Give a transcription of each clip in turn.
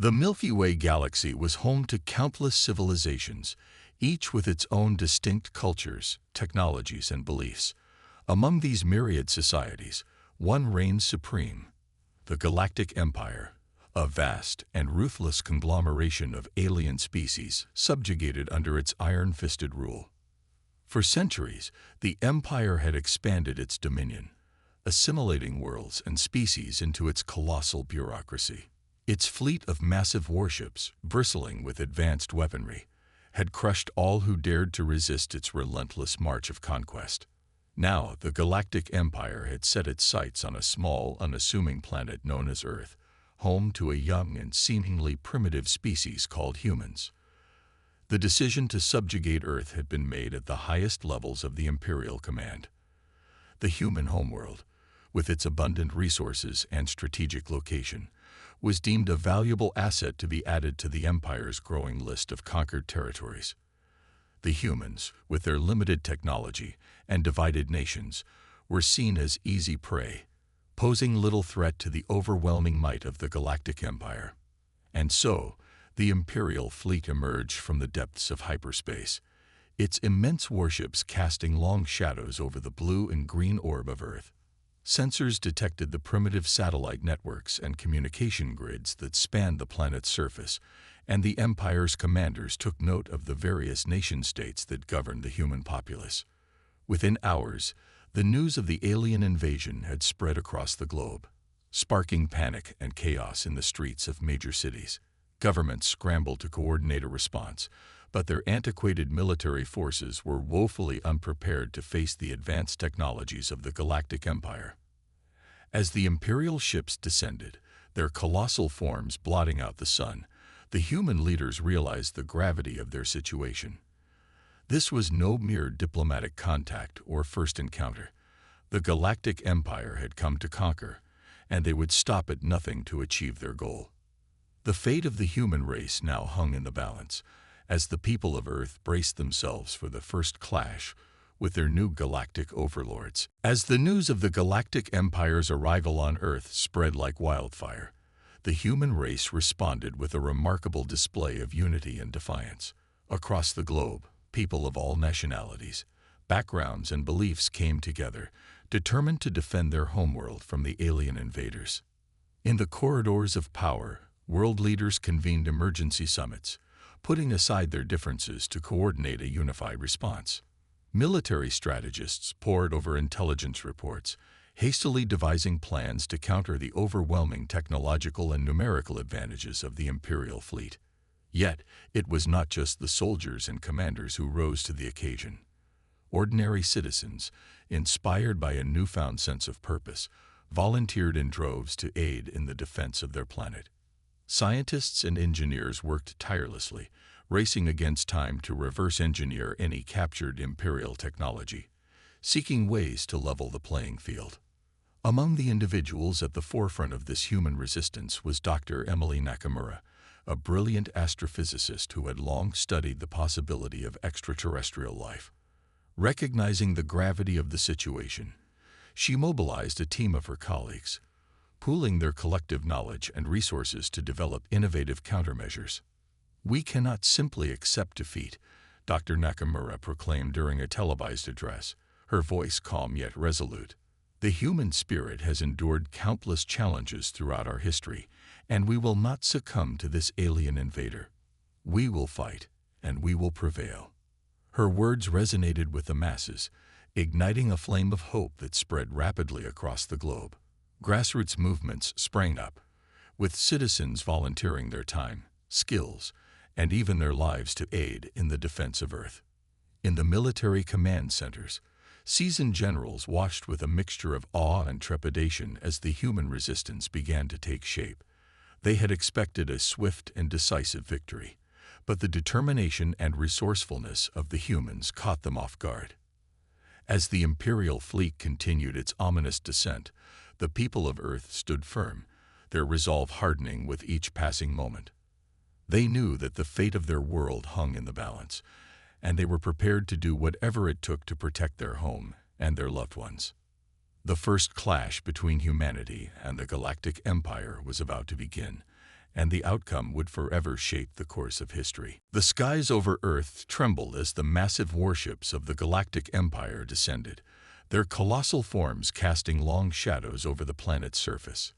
The Milky Way galaxy was home to countless civilizations, each with its own distinct cultures, technologies, and beliefs. Among these myriad societies, one reigned supreme: the Galactic Empire, a vast and ruthless conglomeration of alien species subjugated under its iron-fisted rule. For centuries, the empire had expanded its dominion, assimilating worlds and species into its colossal bureaucracy. Its fleet of massive warships, bristling with advanced weaponry, had crushed all who dared to resist its relentless march of conquest. Now, the Galactic Empire had set its sights on a small, unassuming planet known as Earth, home to a young and seemingly primitive species called humans. The decision to subjugate Earth had been made at the highest levels of the Imperial Command. The human homeworld, with its abundant resources and strategic location, was deemed a valuable asset to be added to the Empire's growing list of conquered territories. The humans, with their limited technology and divided nations, were seen as easy prey, posing little threat to the overwhelming might of the Galactic Empire. And so, the Imperial fleet emerged from the depths of hyperspace, its immense warships casting long shadows over the blue and green orb of Earth. Sensors detected the primitive satellite networks and communication grids that spanned the planet's surface, and the Empire's commanders took note of the various nation-states that governed the human populace. Within hours, the news of the alien invasion had spread across the globe, sparking panic and chaos in the streets of major cities. Governments scrambled to coordinate a response, but their antiquated military forces were woefully unprepared to face the advanced technologies of the Galactic Empire. As the Imperial ships descended, their colossal forms blotting out the sun, the human leaders realized the gravity of their situation. This was no mere diplomatic contact or first encounter. The Galactic Empire had come to conquer, and they would stop at nothing to achieve their goal. The fate of the human race now hung in the balance, as the people of Earth braced themselves for the first clash with their new galactic overlords. As the news of the Galactic Empire's arrival on Earth spread like wildfire, the human race responded with a remarkable display of unity and defiance. Across the globe, people of all nationalities, backgrounds, and beliefs came together, determined to defend their homeworld from the alien invaders. In the corridors of power, world leaders convened emergency summits, putting aside their differences to coordinate a unified response. Military strategists pored over intelligence reports, hastily devising plans to counter the overwhelming technological and numerical advantages of the Imperial fleet. Yet, it was not just the soldiers and commanders who rose to the occasion. Ordinary citizens, inspired by a newfound sense of purpose, volunteered in droves to aid in the defense of their planet. Scientists and engineers worked tirelessly, racing against time to reverse engineer any captured Imperial technology, seeking ways to level the playing field. Among the individuals at the forefront of this human resistance was Dr. Emily Nakamura, a brilliant astrophysicist who had long studied the possibility of extraterrestrial life. Recognizing the gravity of the situation, she mobilized a team of her colleagues, pooling their collective knowledge and resources to develop innovative countermeasures. "We cannot simply accept defeat," Dr. Nakamura proclaimed during a televised address, her voice calm yet resolute. "The human spirit has endured countless challenges throughout our history, and we will not succumb to this alien invader. We will fight, and we will prevail." Her words resonated with the masses, igniting a flame of hope that spread rapidly across the globe. Grassroots movements sprang up, with citizens volunteering their time, skills, and even their lives to aid in the defense of Earth. In the military command centers, seasoned generals watched with a mixture of awe and trepidation as the human resistance began to take shape. They had expected a swift and decisive victory, but the determination and resourcefulness of the humans caught them off guard. As the Imperial fleet continued its ominous descent, the people of Earth stood firm, their resolve hardening with each passing moment. They knew that the fate of their world hung in the balance, and they were prepared to do whatever it took to protect their home and their loved ones. The first clash between humanity and the Galactic Empire was about to begin, and the outcome would forever shape the course of history. The skies over Earth trembled as the massive warships of the Galactic Empire descended, their colossal forms casting long shadows over the planet's surface.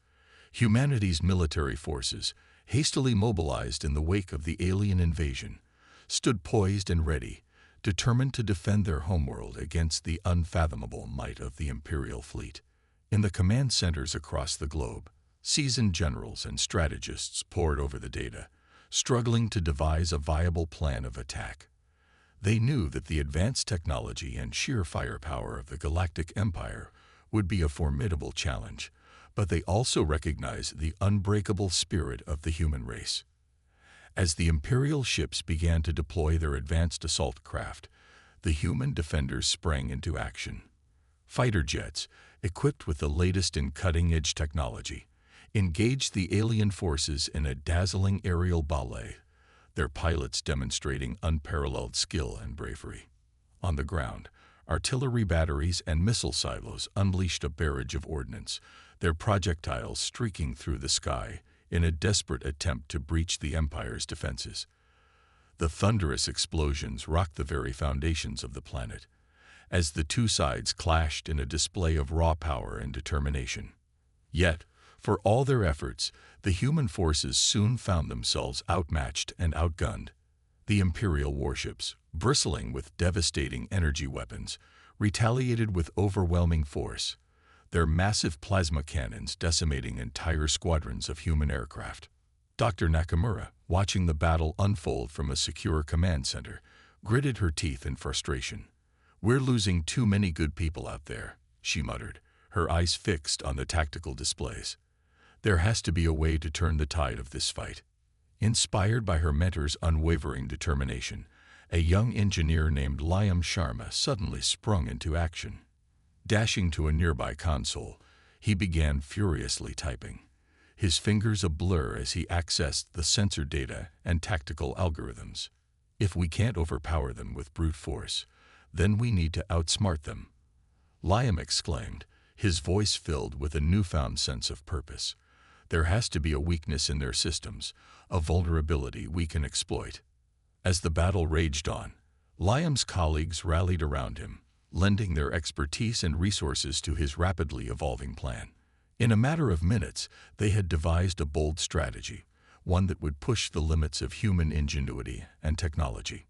Humanity's military forces, hastily mobilized in the wake of the alien invasion, stood poised and ready, determined to defend their homeworld against the unfathomable might of the Imperial fleet. In the command centers across the globe, seasoned generals and strategists pored over the data, struggling to devise a viable plan of attack. They knew that the advanced technology and sheer firepower of the Galactic Empire would be a formidable challenge, but they also recognized the unbreakable spirit of the human race. As the Imperial ships began to deploy their advanced assault craft, the human defenders sprang into action. Fighter jets, equipped with the latest in cutting-edge technology, engaged the alien forces in a dazzling aerial ballet, their pilots demonstrating unparalleled skill and bravery. On the ground, artillery batteries and missile silos unleashed a barrage of ordnance, their projectiles streaking through the sky in a desperate attempt to breach the Empire's defenses. The thunderous explosions rocked the very foundations of the planet, as the two sides clashed in a display of raw power and determination. Yet, for all their efforts, the human forces soon found themselves outmatched and outgunned. The Imperial warships, bristling with devastating energy weapons, retaliated with overwhelming force, their massive plasma cannons decimating entire squadrons of human aircraft. Dr. Nakamura, watching the battle unfold from a secure command center, gritted her teeth in frustration. "We're losing too many good people out there," she muttered, her eyes fixed on the tactical displays. "There has to be a way to turn the tide of this fight." Inspired by her mentor's unwavering determination, a young engineer named Liam Sharma suddenly sprung into action. Dashing to a nearby console, he began furiously typing, his fingers a blur as he accessed the sensor data and tactical algorithms. "If we can't overpower them with brute force, then we need to outsmart them," Liam exclaimed, his voice filled with a newfound sense of purpose. "There has to be a weakness in their systems, a vulnerability we can exploit." As the battle raged on, Liam's colleagues rallied around him, lending their expertise and resources to his rapidly evolving plan. In a matter of minutes, they had devised a bold strategy, one that would push the limits of human ingenuity and technology.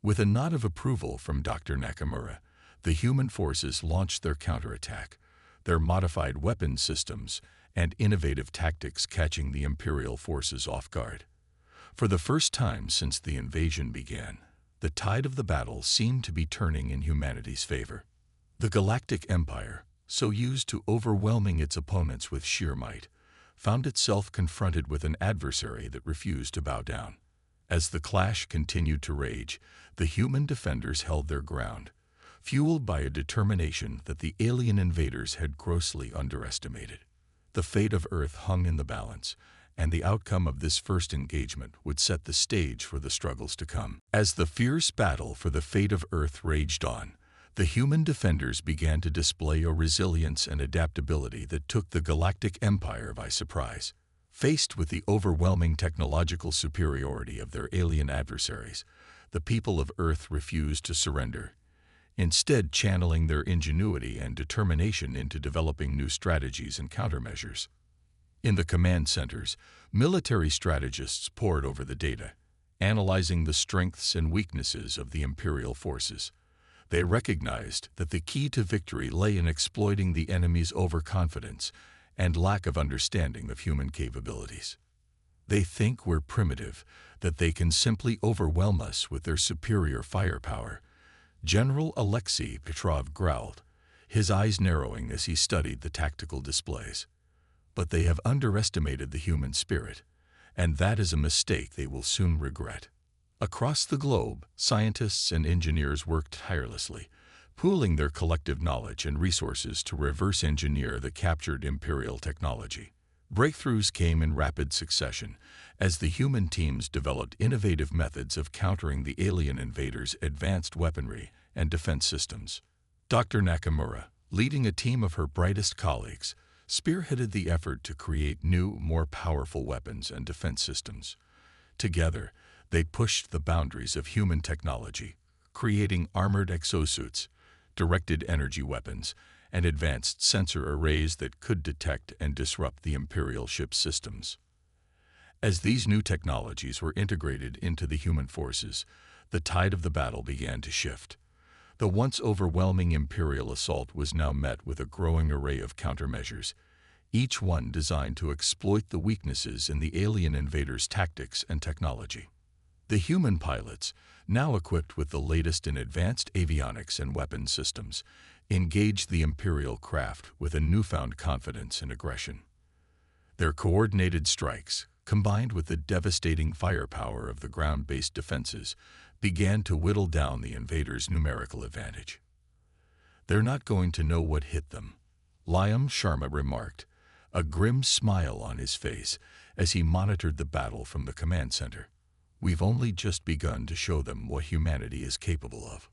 With a nod of approval from Dr. Nakamura, the human forces launched their counterattack, their modified weapon systems and innovative tactics catching the Imperial forces off guard. For the first time since the invasion began, the tide of the battle seemed to be turning in humanity's favor. The Galactic Empire, so used to overwhelming its opponents with sheer might, found itself confronted with an adversary that refused to bow down. As the clash continued to rage, the human defenders held their ground, fueled by a determination that the alien invaders had grossly underestimated. The fate of Earth hung in the balance, and the outcome of this first engagement would set the stage for the struggles to come. As the fierce battle for the fate of Earth raged on, the human defenders began to display a resilience and adaptability that took the Galactic Empire by surprise. Faced with the overwhelming technological superiority of their alien adversaries, the people of Earth refused to surrender, instead channeling their ingenuity and determination into developing new strategies and countermeasures. In the command centers, military strategists pored over the data, analyzing the strengths and weaknesses of the Imperial forces. They recognized that the key to victory lay in exploiting the enemy's overconfidence and lack of understanding of human capabilities. They think we're primitive, that they can simply overwhelm us with their superior firepower, General Alexei Petrov growled, his eyes narrowing as he studied the tactical displays. But they have underestimated the human spirit, and that is a mistake they will soon regret. Across the globe, scientists and engineers worked tirelessly, pooling their collective knowledge and resources to reverse engineer the captured Imperial technology. Breakthroughs came in rapid succession as the human teams developed innovative methods of countering the alien invaders' advanced weaponry and defense systems. Dr. Nakamura, leading a team of her brightest colleagues, spearheaded the effort to create new, more powerful weapons and defense systems. Together, they pushed the boundaries of human technology, creating armored exosuits, directed energy weapons, and advanced sensor arrays that could detect and disrupt the Imperial ship systems. As these new technologies were integrated into the human forces, the tide of the battle began to shift. The once overwhelming Imperial assault was now met with a growing array of countermeasures, each one designed to exploit the weaknesses in the alien invaders' tactics and technology. The human pilots, now equipped with the latest in advanced avionics and weapons systems, engaged the Imperial craft with a newfound confidence and aggression. Their coordinated strikes, combined with the devastating firepower of the ground-based defenses, began to whittle down the invaders' numerical advantage. "They're not going to know what hit them," Liam Sharma remarked, a grim smile on his face as he monitored the battle from the command center. "We've only just begun to show them what humanity is capable of."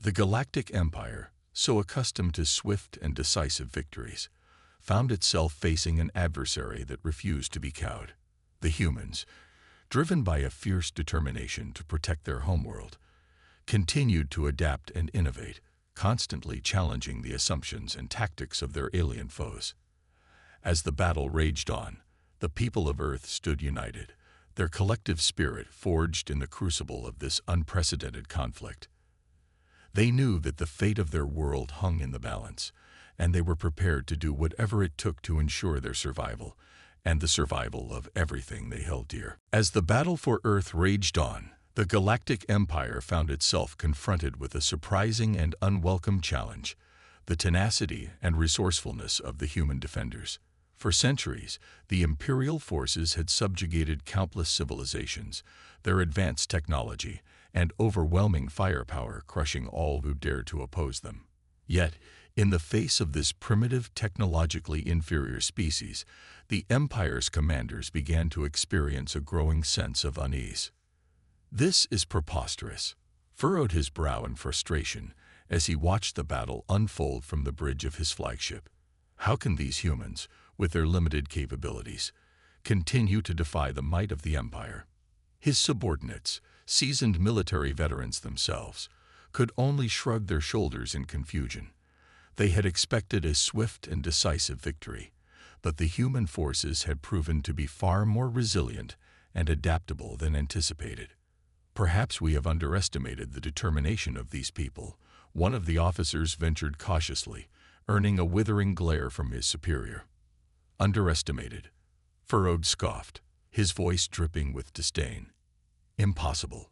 The Galactic Empire, so accustomed to swift and decisive victories, found itself facing an adversary that refused to be cowed. The humans, driven by a fierce determination to protect their homeworld, continued to adapt and innovate, constantly challenging the assumptions and tactics of their alien foes. As the battle raged on, the people of Earth stood united, their collective spirit forged in the crucible of this unprecedented conflict. They knew that the fate of their world hung in the balance, and they were prepared to do whatever it took to ensure their survival, and the survival of everything they held dear. As the battle for Earth raged on, the Galactic Empire found itself confronted with a surprising and unwelcome challenge: the tenacity and resourcefulness of the human defenders. For centuries, the Imperial forces had subjugated countless civilizations, their advanced technology and overwhelming firepower crushing all who dared to oppose them. Yet, in the face of this primitive, technologically inferior species, the Empire's commanders began to experience a growing sense of unease. "This is preposterous," furrowed his brow in frustration as he watched the battle unfold from the bridge of his flagship. "How can these humans, with their limited capabilities, continue to defy the might of the Empire?" His subordinates, seasoned military veterans themselves, could only shrug their shoulders in confusion. They had expected a swift and decisive victory, but the human forces had proven to be far more resilient and adaptable than anticipated. "Perhaps we have underestimated the determination of these people," one of the officers ventured cautiously, earning a withering glare from his superior. "Underestimated," Furrowed scoffed, his voice dripping with disdain. "Impossible.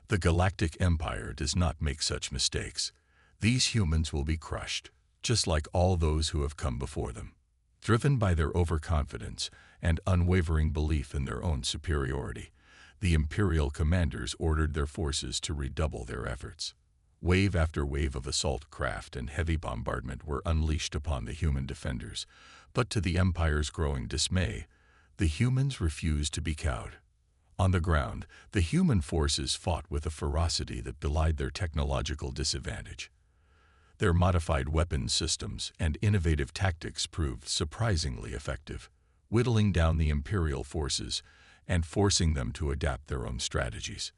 The Galactic Empire does not make such mistakes. These humans will be crushed, just like all those who have come before them." Driven by their overconfidence and unwavering belief in their own superiority, the Imperial commanders ordered their forces to redouble their efforts. Wave after wave of assault craft and heavy bombardment were unleashed upon the human defenders, but to the Empire's growing dismay, the humans refused to be cowed. On the ground, the human forces fought with a ferocity that belied their technological disadvantage. Their modified weapons systems and innovative tactics proved surprisingly effective, whittling down the Imperial forces and forcing them to adapt their own strategies.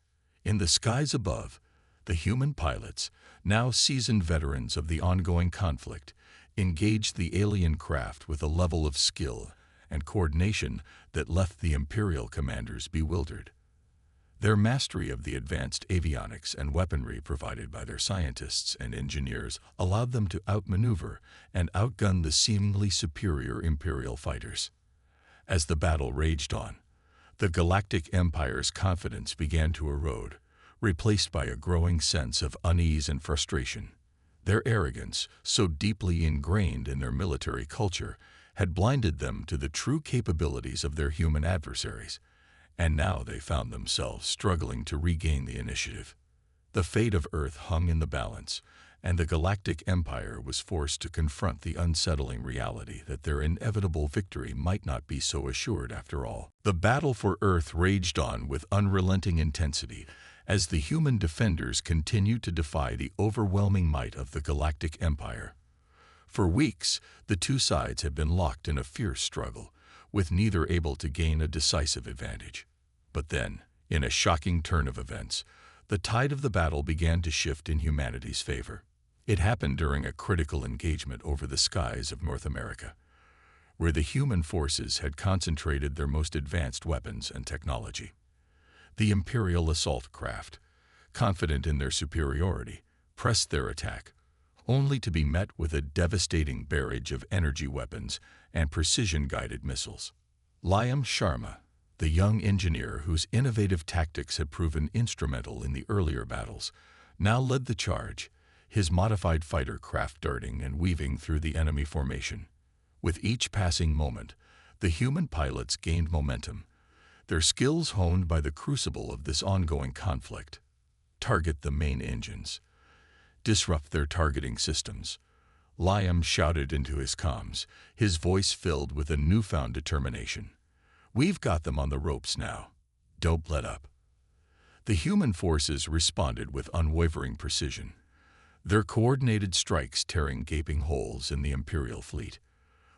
In the skies above, the human pilots, now seasoned veterans of the ongoing conflict, engaged the alien craft with a level of skill and coordination that left the Imperial commanders bewildered. Their mastery of the advanced avionics and weaponry provided by their scientists and engineers allowed them to outmaneuver and outgun the seemingly superior Imperial fighters. As the battle raged on, the Galactic Empire's confidence began to erode, replaced by a growing sense of unease and frustration. Their arrogance, so deeply ingrained in their military culture, had blinded them to the true capabilities of their human adversaries, and now they found themselves struggling to regain the initiative. The fate of Earth hung in the balance, and the Galactic Empire was forced to confront the unsettling reality that their inevitable victory might not be so assured after all. The battle for Earth raged on with unrelenting intensity as the human defenders continued to defy the overwhelming might of the Galactic Empire. For weeks, the two sides had been locked in a fierce struggle, with neither able to gain a decisive advantage. But then, in a shocking turn of events, the tide of the battle began to shift in humanity's favor. It happened during a critical engagement over the skies of North America, where the human forces had concentrated their most advanced weapons and technology. The Imperial assault craft, confident in their superiority, pressed their attack, only to be met with a devastating barrage of energy weapons and precision-guided missiles. Liam Sharma, the young engineer whose innovative tactics had proven instrumental in the earlier battles, now led the charge, his modified fighter craft darting and weaving through the enemy formation. With each passing moment, the human pilots gained momentum, their skills honed by the crucible of this ongoing conflict. Target the main engines. Disrupt their targeting systems. Liam shouted into his comms, his voice filled with a newfound determination. We've got them on the ropes now. Don't let up. The human forces responded with unwavering precision, their coordinated strikes tearing gaping holes in the Imperial fleet.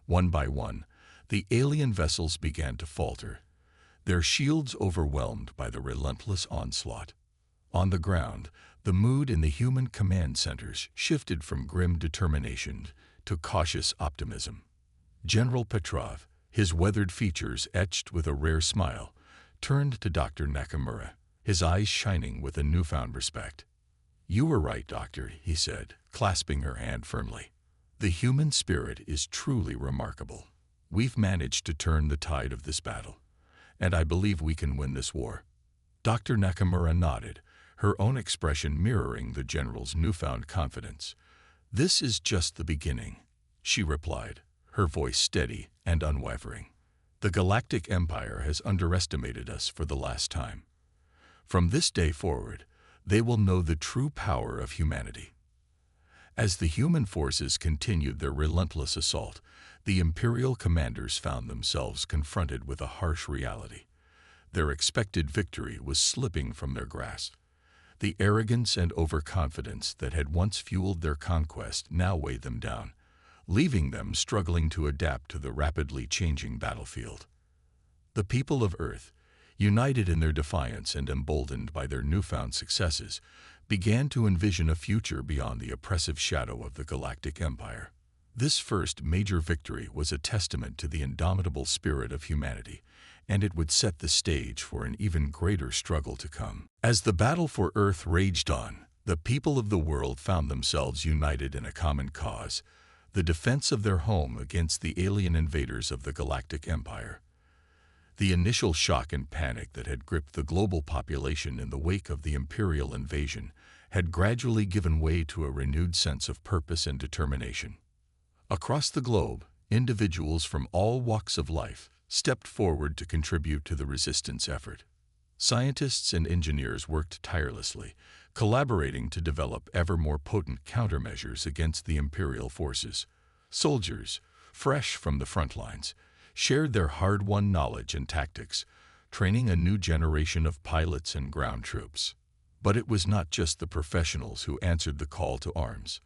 One by one, the alien vessels began to falter, their shields overwhelmed by the relentless onslaught. On the ground, the mood in the human command centers shifted from grim determination to cautious optimism. General Petrov, his weathered features etched with a rare smile, turned to Dr. Nakamura, his eyes shining with a newfound respect. "You were right, Doctor," he said, clasping her hand firmly. "The human spirit is truly remarkable. We've managed to turn the tide of this battle, and I believe we can win this war." Dr. Nakamura nodded, her own expression mirroring the general's newfound confidence. "This is just the beginning," she replied, her voice steady and unwavering. "The Galactic Empire has underestimated us for the last time. From this day forward, they will know the true power of humanity." As the human forces continued their relentless assault, the Imperial commanders found themselves confronted with a harsh reality. Their expected victory was slipping from their grasp. The arrogance and overconfidence that had once fueled their conquest now weighed them down, leaving them struggling to adapt to the rapidly changing battlefield. The people of Earth, united in their defiance and emboldened by their newfound successes, began to envision a future beyond the oppressive shadow of the Galactic Empire. This first major victory was a testament to the indomitable spirit of humanity, and it would set the stage for an even greater struggle to come. As the battle for Earth raged on, the people of the world found themselves united in a common cause, the defense of their home against the alien invaders of the Galactic Empire. The initial shock and panic that had gripped the global population in the wake of the Imperial invasion had gradually given way to a renewed sense of purpose and determination. Across the globe, individuals from all walks of life stepped forward to contribute to the resistance effort. Scientists and engineers worked tirelessly, collaborating to develop ever more potent countermeasures against the Imperial forces. Soldiers, fresh from the front lines, shared their hard-won knowledge and tactics, training a new generation of pilots and ground troops. But it was not just the professionals who answered the call to arms.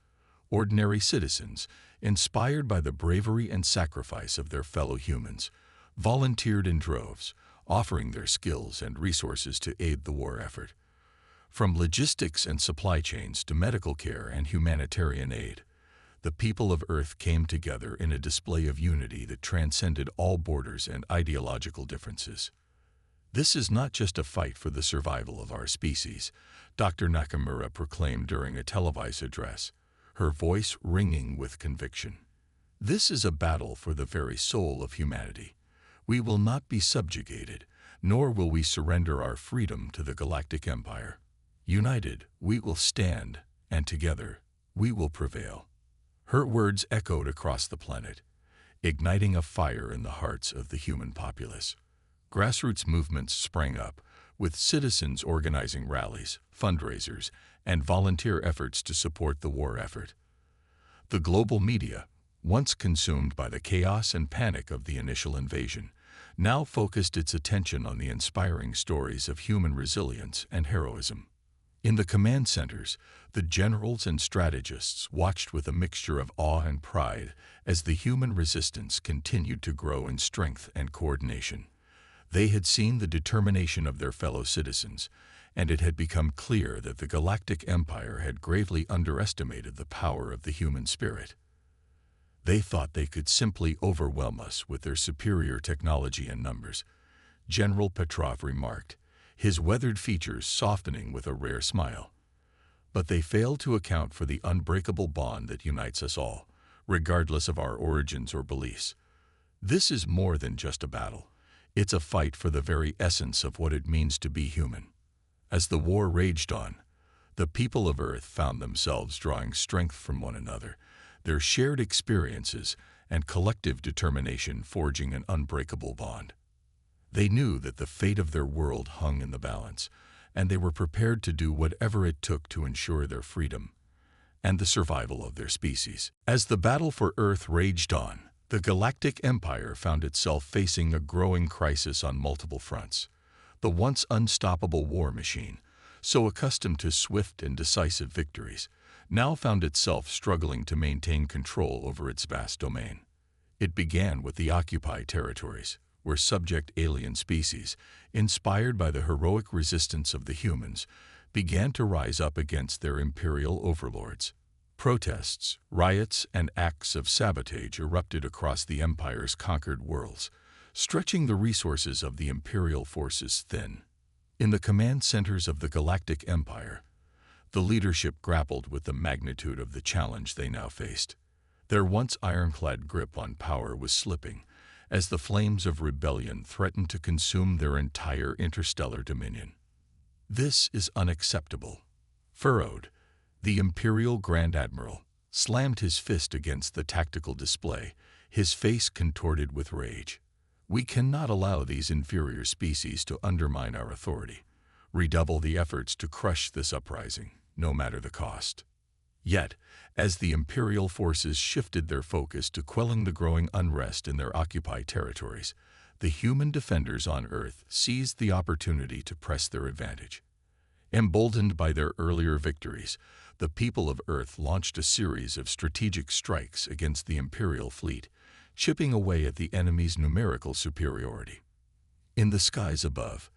Ordinary citizens, inspired by the bravery and sacrifice of their fellow humans, volunteered in droves, offering their skills and resources to aid the war effort. From logistics and supply chains to medical care and humanitarian aid, the people of Earth came together in a display of unity that transcended all borders and ideological differences. "This is not just a fight for the survival of our species," Dr. Nakamura proclaimed during a televised address, her voice ringing with conviction. "This is a battle for the very soul of humanity. We will not be subjugated, nor will we surrender our freedom to the Galactic Empire. United, we will stand, and together, we will prevail." Her words echoed across the planet, igniting a fire in the hearts of the human populace. Grassroots movements sprang up, with citizens organizing rallies, fundraisers, and volunteer efforts to support the war effort. The global media, once consumed by the chaos and panic of the initial invasion, now focused its attention on the inspiring stories of human resilience and heroism. In the command centers, the generals and strategists watched with a mixture of awe and pride as the human resistance continued to grow in strength and coordination. They had seen the determination of their fellow citizens, and it had become clear that the Galactic Empire had gravely underestimated the power of the human spirit. They thought they could simply overwhelm us with their superior technology and numbers, General Petrov remarked, his weathered features softening with a rare smile. But they failed to account for the unbreakable bond that unites us all, regardless of our origins or beliefs. This is more than just a battle. It's a fight for the very essence of what it means to be human. As the war raged on, the people of Earth found themselves drawing strength from one another, their shared experiences and collective determination forging an unbreakable bond. They knew that the fate of their world hung in the balance, and they were prepared to do whatever it took to ensure their freedom and the survival of their species. As the battle for Earth raged on, the Galactic Empire found itself facing a growing crisis on multiple fronts. The once unstoppable war machine, so accustomed to swift and decisive victories, now found itself struggling to maintain control over its vast domain. It began with the HFY territories, where subject alien species, inspired by the heroic resistance of the humans, began to rise up against their imperial overlords. Protests, riots, and acts of sabotage erupted across the Empire's conquered worlds, stretching the resources of the imperial forces thin. In the command centers of the Galactic Empire, the leadership grappled with the magnitude of the challenge they now faced. Their once ironclad grip on power was slipping, as the flames of rebellion threatened to consume their entire interstellar dominion. This is unacceptable. Furrowed, the Imperial Grand Admiral slammed his fist against the tactical display, his face contorted with rage. We cannot allow these inferior species to undermine our authority. Redouble the efforts to crush this uprising, no matter the cost. Yet, as the Imperial forces shifted their focus to quelling the growing unrest in their occupied territories, the human defenders on Earth seized the opportunity to press their advantage. Emboldened by their earlier victories, the people of Earth launched a series of strategic strikes against the Imperial fleet, chipping away at the enemy's numerical superiority. In the skies above,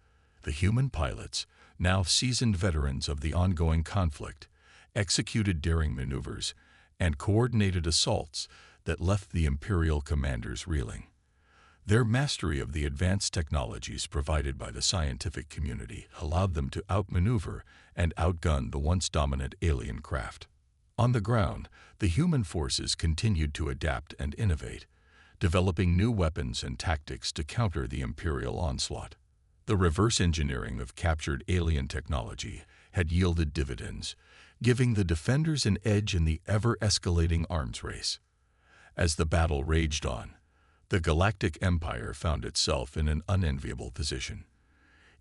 the human pilots, now seasoned veterans of the ongoing conflict, executed daring maneuvers and coordinated assaults that left the Imperial commanders reeling. Their mastery of the advanced technologies provided by the scientific community allowed them to outmaneuver and outgun the once dominant alien craft. On the ground, the human forces continued to adapt and innovate, developing new weapons and tactics to counter the Imperial onslaught. The reverse engineering of captured alien technology had yielded dividends, giving the defenders an edge in the ever-escalating arms race. As the battle raged on, the Galactic Empire found itself in an unenviable position.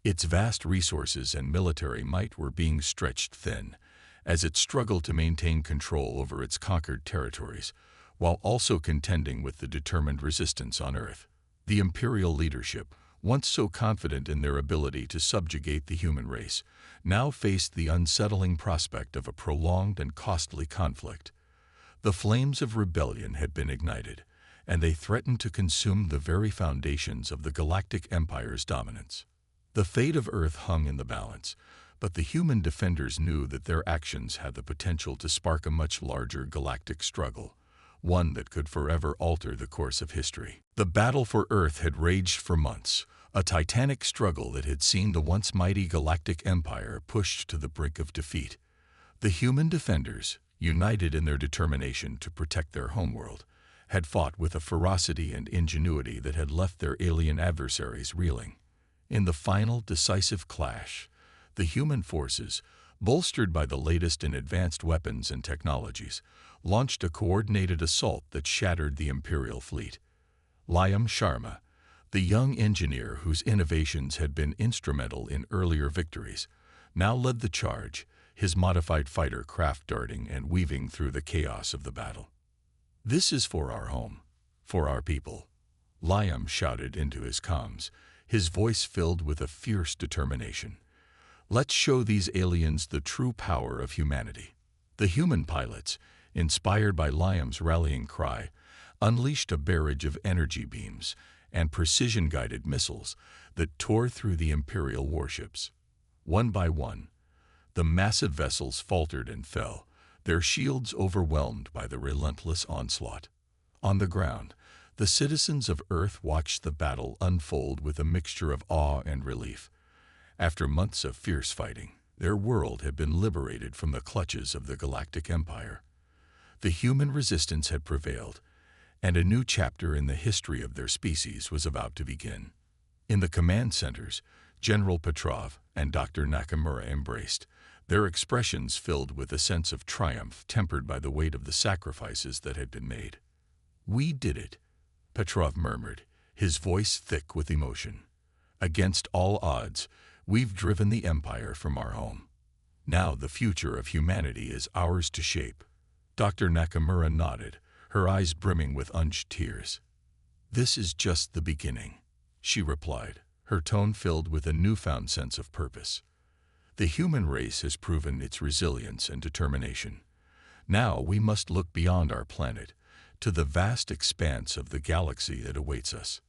Its vast resources and military might were being stretched thin, as it struggled to maintain control over its conquered territories, while also contending with the determined resistance on Earth. The Imperial leadership, once so confident in their ability to subjugate the human race, now faced the unsettling prospect of a prolonged and costly conflict. The flames of rebellion had been ignited, and they threatened to consume the very foundations of the Galactic Empire's dominance. The fate of Earth hung in the balance, but the human defenders knew that their actions had the potential to spark a much larger galactic struggle, one that could forever alter the course of history. The battle for Earth had raged for months, a titanic struggle that had seen the once mighty Galactic Empire pushed to the brink of defeat. The human defenders, united in their determination to protect their homeworld, had fought with a ferocity and ingenuity that had left their alien adversaries reeling. In the final decisive clash, the human forces, bolstered by the latest in advanced weapons and technologies, launched a coordinated assault that shattered the Imperial fleet. Liam Sharma, the young engineer whose innovations had been instrumental in earlier victories, now led the charge, his modified fighter craft darting and weaving through the chaos of the battle. "This is for our home, for our people," Liam shouted into his comms, his voice filled with a fierce determination. Let's show these aliens the true power of humanity. The human pilots, inspired by Liam's rallying cry, unleashed a barrage of energy beams and precision-guided missiles that tore through the Imperial warships. One by one, the massive vessels faltered and fell, their shields overwhelmed by the relentless onslaught. On the ground, the citizens of Earth watched the battle unfold with a mixture of awe and relief. After months of fierce fighting, their world had been liberated from the clutches of the Galactic Empire. The human resistance had prevailed, and a new chapter in the history of their species was about to begin. In the command centers, General Petrov and Dr. Nakamura embraced, their expressions filled with a sense of triumph tempered by the weight of the sacrifices that had been made. "We did it," Petrov murmured, his voice thick with emotion. "Against all odds, we've driven the Empire from our home. Now the future of humanity is ours to shape." Dr. Nakamura nodded, her eyes brimming with unused tears. "This is just the beginning," she replied, her tone filled with a newfound sense of purpose. "The human race has proven its resilience and determination. Now we must look beyond our planet, to the vast expanse of the galaxy that awaits us."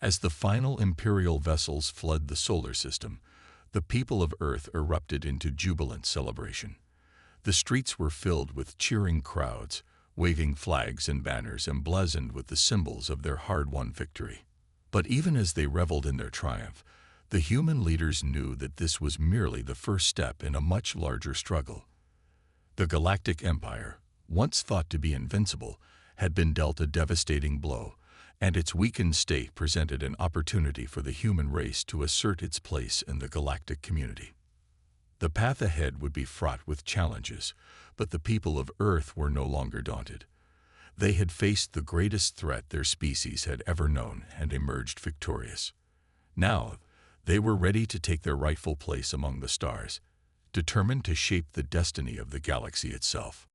As the final Imperial vessels flood the solar system, the people of Earth erupted into jubilant celebration. The streets were filled with cheering crowds, waving flags and banners emblazoned with the symbols of their hard-won victory. But even as they reveled in their triumph, the human leaders knew that this was merely the first step in a much larger struggle. The Galactic Empire, once thought to be invincible, had been dealt a devastating blow, and its weakened state presented an opportunity for the human race to assert its place in the galactic community. The path ahead would be fraught with challenges, but the people of Earth were no longer daunted. They had faced the greatest threat their species had ever known and emerged victorious. Now, they were ready to take their rightful place among the stars, determined to shape the destiny of the galaxy itself.